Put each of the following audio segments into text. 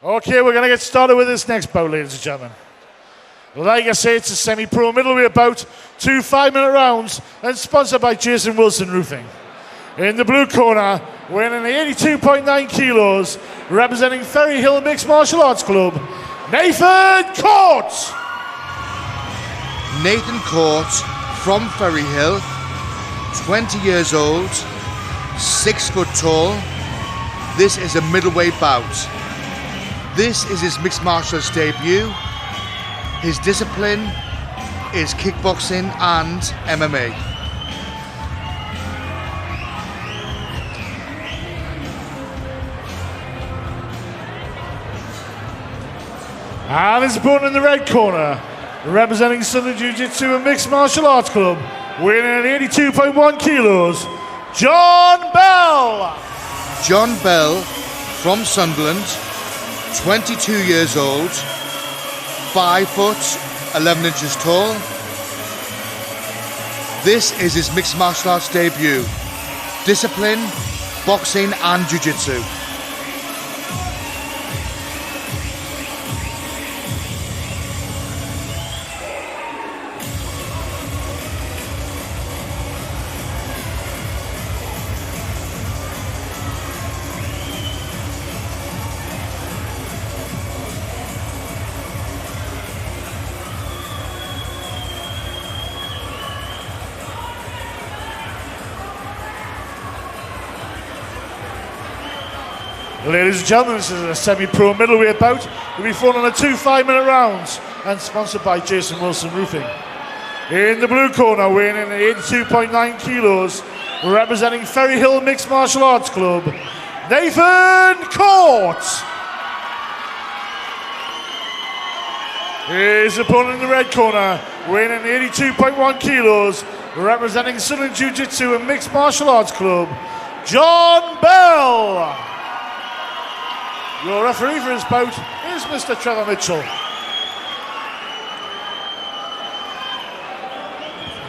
Okay, we're going to get started with this next bout, ladies and gentlemen. Like I say, it's a semi-pro middleweight bout, 2 5-minute rounds, and sponsored by Jason Wilson Roofing. In the blue corner, weighing in 82.9 kilos, representing Ferry Hill Mixed Martial Arts Club, Nathan Court! Nathan Court from Ferry Hill, 20 years old, 6 foot tall. This is a middleweight bout. This is his mixed martial arts debut. His discipline is kickboxing and MMA. And his opponent in the red corner, representing Southern Jiu-Jitsu and Mixed Martial Arts Club, weighing in at 82.1 kilos, John Bell! John Bell from Sunderland, 22 years old, 5 foot 11 inches tall. This is his mixed martial arts debut. Discipline, boxing and jiu-jitsu. Ladies and gentlemen, this is a semi-pro middleweight bout. We'll be fought on a 2 5-minute rounds and sponsored by Jason Wilson Roofing. In the blue corner, weighing in at 82.9 kilos, representing Ferry Hill Mixed Martial Arts Club, Nathan Court! His opponent in the red corner, weighing in at 82.1 kilos, representing Southern Jiu-Jitsu and Mixed Martial Arts Club, John Bell! Your referee for his bout is Mr. Trevor Mitchell.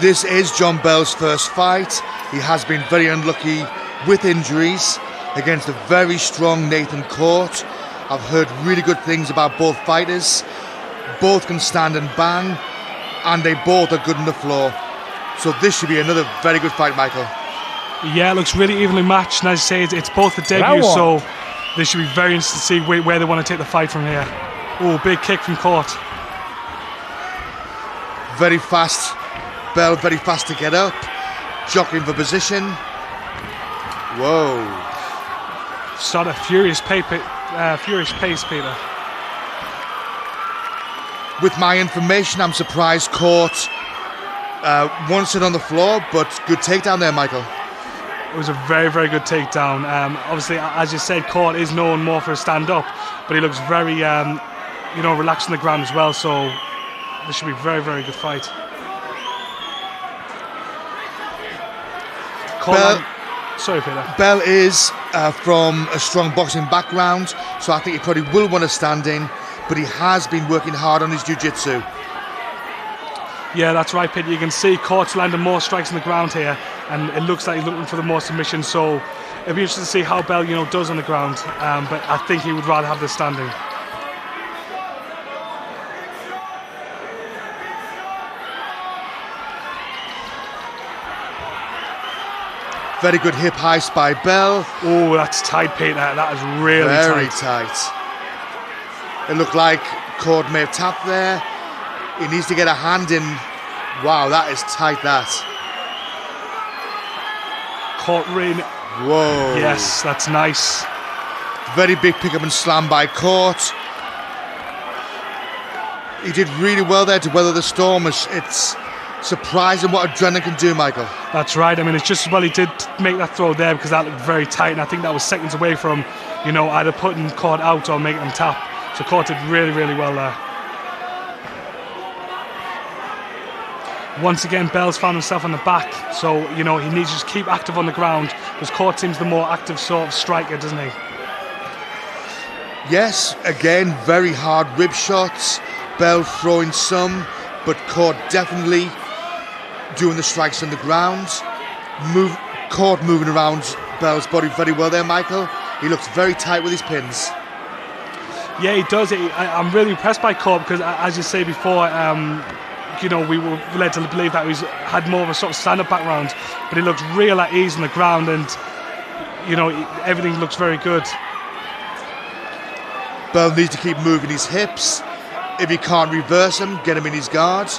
This is John Bell's first fight. He has been very unlucky with injuries against a very strong Nathan Court. I've heard really good things about both fighters. Both can stand and bang, and they both are good on the floor. So this should be another very good fight, Michael. Yeah, it looks really evenly matched, and as I say, it's both the debut, so this should be very interesting to see where they want to take the fight from here. Oh, big kick from Court. Very fast. Bell very fast to get up. Jockeying for position. Whoa. Start a furious pace, Peter. With my information, I'm surprised Court wants it on the floor, but good takedown there, Michael. It was a very, very good takedown. Obviously, as you said, Court is known more for a stand-up, but he looks very, relaxed on the ground as well. So this should be a very, very good fight. Sorry, Peter. Bell is from a strong boxing background, so I think he probably will want to stand in, but he has been working hard on his jiu-jitsu. Yeah, that's right, Peter. You can see Court's landing more strikes on the ground here, and it looks like he's looking for the more submission. So it'll be interesting to see how Bell, does on the ground. But I think he would rather have the standing. Very good hip heist by Bell. Oh, that's tight, Peter. That is really very tight. It looked like Court may have tapped there. He needs to get a hand in. Wow, that is tight, that. Court ring. Whoa. Yes, that's nice. Very big pickup and slam by Court. He did really well there to weather the storm. It's surprising what adrenaline can do, Michael. That's right. I mean, it's just as well he did make that throw there, because that looked very tight, and I think that was seconds away from, either putting Court out or making him tap. So Court did really, really well there. Once again, Bell's found himself on the back, so he needs to just keep active on the ground, because Court seems the more active sort of striker, doesn't he? Yes, again, very hard rib shots. Bell throwing some, but Court definitely doing the strikes on the ground. Court moving around Bell's body very well there, Michael. He looks very tight with his pins. Yeah, he does. I'm really impressed by Court because, as you say before, we were led to believe that he's had more of a sort of stand-up background, but he looks real at ease on the ground, and everything looks very good. Bell needs to keep moving his hips. If he can't reverse him, get him in his guard.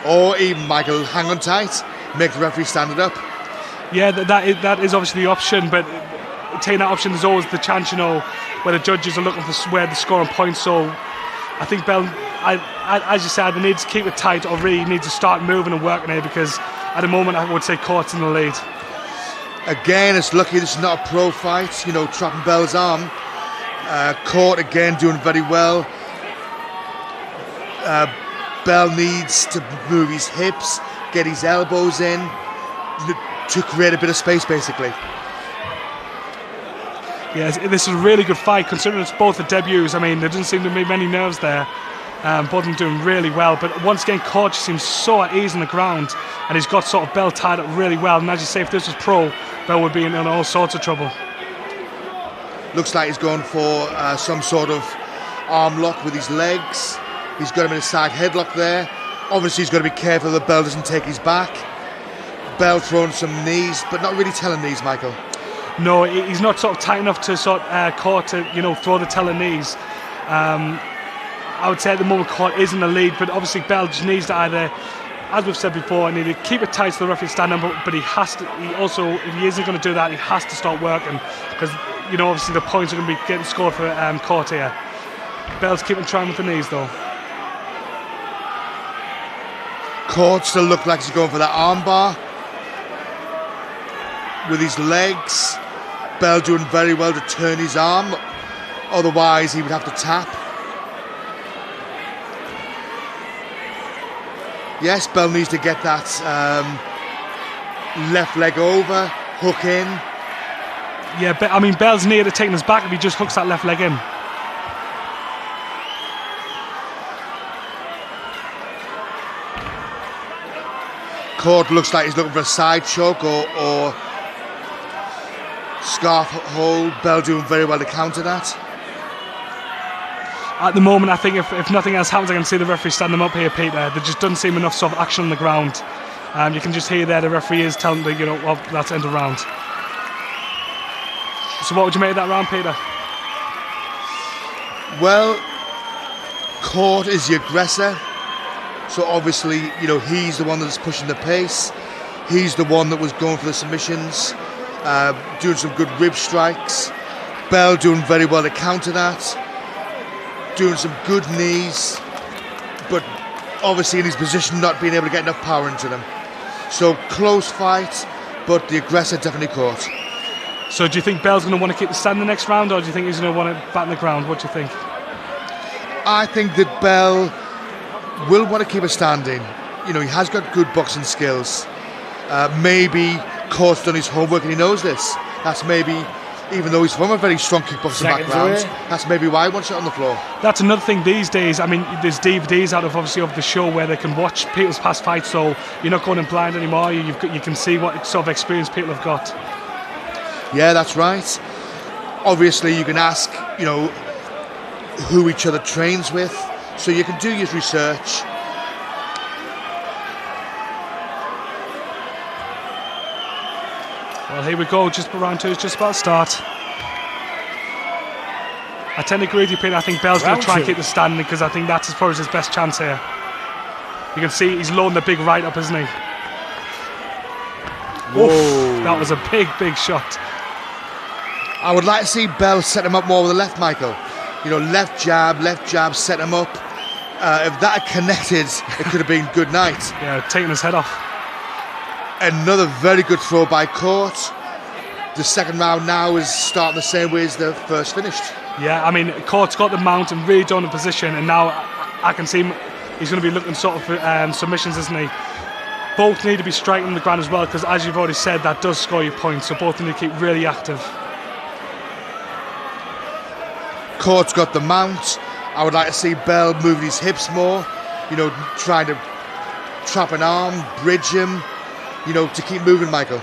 Or even, Michael, hang on tight, make the referee stand it up. Yeah, that is obviously the option, but taking that option, there's always the chance, where the judges are looking for where the scoring points. So I think Bell, as you said, they need to keep it tight, or really need to start moving and working here, because at the moment I would say Court's in the lead. Again, it's lucky this is not a pro fight, trapping Bell's arm. Court again doing very well. Bell needs to move his hips, get his elbows in to create a bit of space, basically. Yeah, this is a really good fight, considering it's both the debuts. I mean, there doesn't seem to be many nerves there. Both of them doing really well, but once again, Court just seems so at ease on the ground, and he's got sort of Bell tied up really well. And as you say, if this was pro, Bell would be in all sorts of trouble. Looks like he's going for some sort of arm lock with his legs. He's got him in a side headlock there. Obviously, he's got to be careful that Bell doesn't take his back. Bell throwing some knees, but not really telling knees, Michael. No, he's not sort of tight enough to Court to throw the telling knees. I would say at the moment Court is in the lead, but obviously Bell just needs to either, as we've said before, need to keep it tight so the referee stand up, but he has to. He also, if he isn't going to do that, he has to start working, because obviously the points are going to be getting scored for Court here. Bell's keeping trying with the knees though. Court still looks like he's going for that arm bar with his legs. Bell doing very well to turn his arm, otherwise he would have to tap. Yes, Bell needs to get that left leg over, hook in. Yeah, I mean, Bell's near to taking his back if he just hooks that left leg in. Court looks like he's looking for a side choke or scarf hold. Bell doing very well to counter that. At the moment, I think if nothing else happens, I can see the referee stand them up here, Peter. There just doesn't seem enough sort of action on the ground. You can just hear there the referee is telling them, well, that's end of round. So what would you make of that round, Peter? Well, Court is the aggressor. So obviously, he's the one that's pushing the pace. He's the one that was going for the submissions, doing some good rib strikes. Bell doing very well to counter that. Doing some good knees, but obviously in his position not being able to get enough power into them. So close fight, but the aggressor definitely Caught. So do you think Bell's going to want to keep the stand the next round, or do you think he's going to want to bat in the ground? What do you think? I think that Bell will want to keep a standing. He has got good boxing skills. Maybe Court's done his homework and he knows this. That's maybe, even though he's from a very strong kickboxing background, that's maybe why he wants it on the floor. That's another thing these days. I mean, there's DVDs out of the show where they can watch people's past fights, so you're not going in blind anymore. You can see what sort of experience people have got. Yeah, that's right. Obviously, you can ask, who each other trains with, so you can do your research. Well, here we go. Just round two is just about to start. I tend to agree with you, Peter. I think Bell's going to try and keep the standing, because I think that's probably his best chance here. You can see he's loading the big right up, isn't he? Whoa. Oof, that was a big shot. I would like to see Bell set him up more with the left, Michael. Left jab, set him up. If that had connected, it could have been good night. Yeah, taking his head off. Another very good throw by Court. The second round now is starting the same way as the first finished. Yeah, I mean, Court's got the mount and really done the position, and now I can see he's going to be looking sort of for submissions, isn't he? Both need to be striking on the ground as well, because as you've already said, that does score you points, so both need to keep really active. Court's got the mount. I would like to see Bell moving his hips more, trying to trap an arm, bridge him, to keep moving, Michael.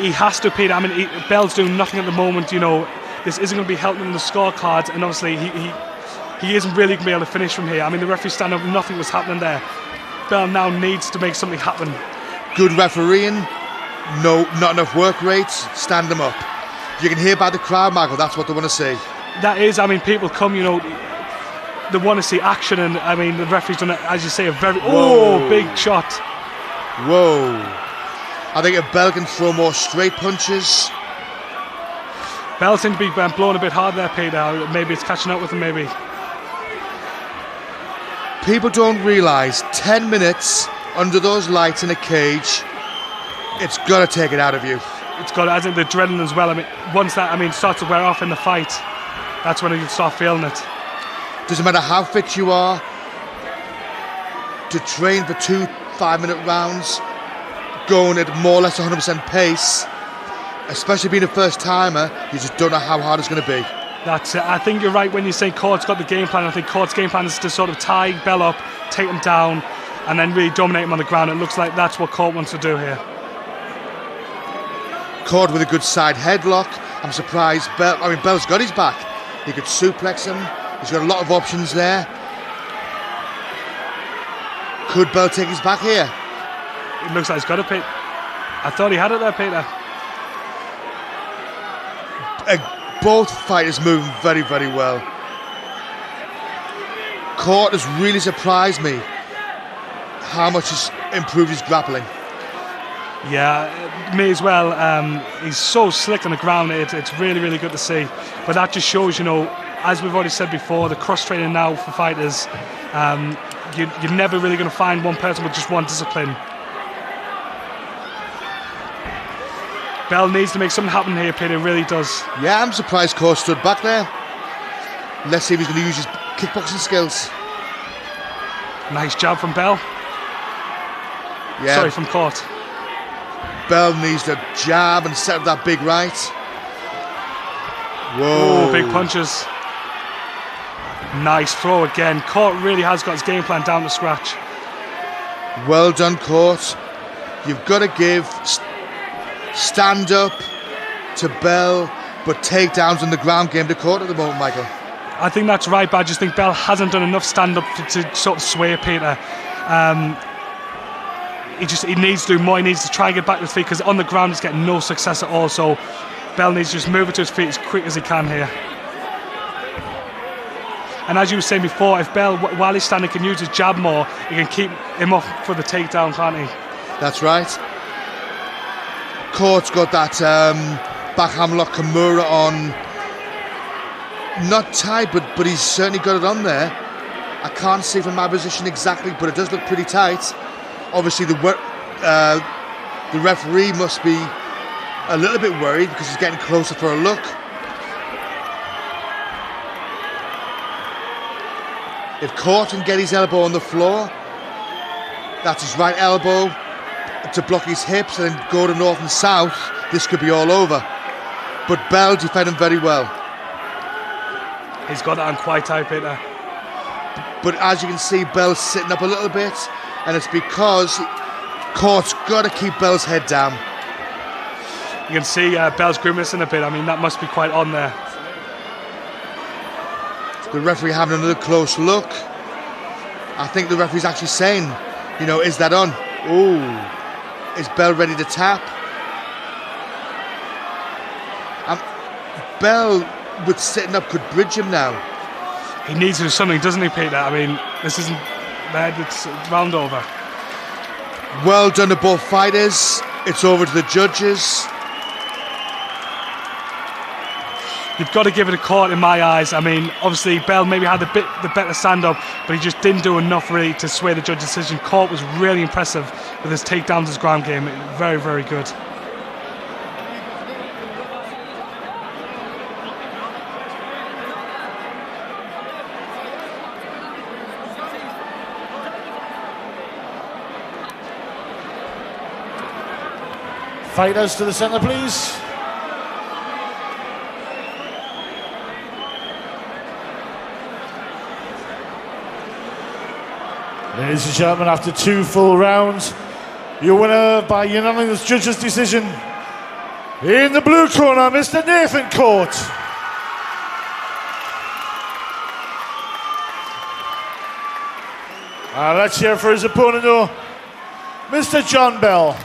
he has to, Peter. I mean, Bell's doing nothing at the moment. You know, this isn't going to be helping him in the scorecards, and obviously he isn't really going to be able to finish from here. I mean, the referee stand up, nothing was happening there. Bell now needs to make something happen. Good refereeing, no, not enough work rates, stand them up. You can hear by the crowd, Michael, that's what they want to see. That is, I mean, people come, you know, they want to see action, and I mean, the referee's done, as you say, a very, big shot. Whoa. I think if Bell can throw more straight punches. Bell seems to be blown a bit hard there, Peter. Maybe it's catching up with him, maybe. People don't realise 10 minutes under those lights in a cage, it's got to take it out of you. It's got, as in the adrenaline as well. I mean, once that, I mean, starts to wear off in the fight, that's when you start feeling it. Doesn't matter how fit you are, to train for 2 5-minute rounds, going at more or less 100% pace, especially being a first timer, you just don't know how hard it's going to be. That's it. I think you're right when you say Court's got the game plan. I think Court's game plan is to sort of tie Bell up, take him down, and then really dominate him on the ground. It looks like that's what Court wants to do here. Court with a good side headlock. I'm surprised Bell's got his back. He could suplex him. He's got a lot of options there. Could Bell take his back here? It looks like he's got it, Pete. I thought he had it there, Peter. Both fighters moving very, very well. Court has really surprised me how much he's improved his grappling. Yeah, me as well. He's so slick on the ground. It's really, really good to see. But that just shows, you know, as we've already said before, the cross-training now for fighters, you're never really going to find one person with just one discipline. Bell needs to make something happen here, Peter, really does. Yeah, I'm surprised Court stood back there. Let's see if he's going to use his kickboxing skills. Nice jab from Bell. Yeah. Sorry, from Court. Bell needs to jab and set up that big right. Whoa. Oh, big punches. Nice throw again. Court really has got his game plan down to scratch. Well done, Court. You've got to give stand up to Bell, but takedowns in the ground game to Court at the moment, Michael. I think that's right, but I just think Bell hasn't done enough stand up to sort of sway Peter. He needs to do more. He needs to try and get back to his feet, because on the ground he's getting no success at all. So Bell needs to just move it to his feet as quick as he can here. And as you were saying before, if Bell, while he's standing, can use his jab more, he can keep him off for the takedown, can't he? That's right. Court's got that back hammerlock Kimura on. Not tight, but he's certainly got it on there. I can't see from my position exactly, but it does look pretty tight. Obviously, the referee must be a little bit worried because he's getting closer for a look. If Court can get his elbow on the floor, that's his right elbow to block his hips and then go to north and south, this could be all over. But Bell defended him very well. He's got that on quite tight, Peter. But as you can see, Bell's sitting up a little bit, and it's because Court's got to keep Bell's head down. You can see Bell's grimacing a bit. I mean, that must be quite on there. The referee having another close look. I think the referee's actually saying, you know, is that on? Ooh. Is Bell ready to tap? Bell, with sitting up, could bridge him now. He needs to do something, doesn't he, Peter? I mean, this isn't bad, it's round over. Well done to both fighters. It's over to the judges. You've got to give it a Court in my eyes. I mean, obviously Bell maybe had the better stand-up, but he just didn't do enough really to sway the judge's decision. Court was really impressive with his takedowns, his ground game. Very, very good. Fighters to the centre, please. Ladies and gentlemen, after 2 full rounds, your winner by unanimous judges' decision In the blue corner, Mr. Nathan Court. Let's hear for his opponent though, Mr. John Bell.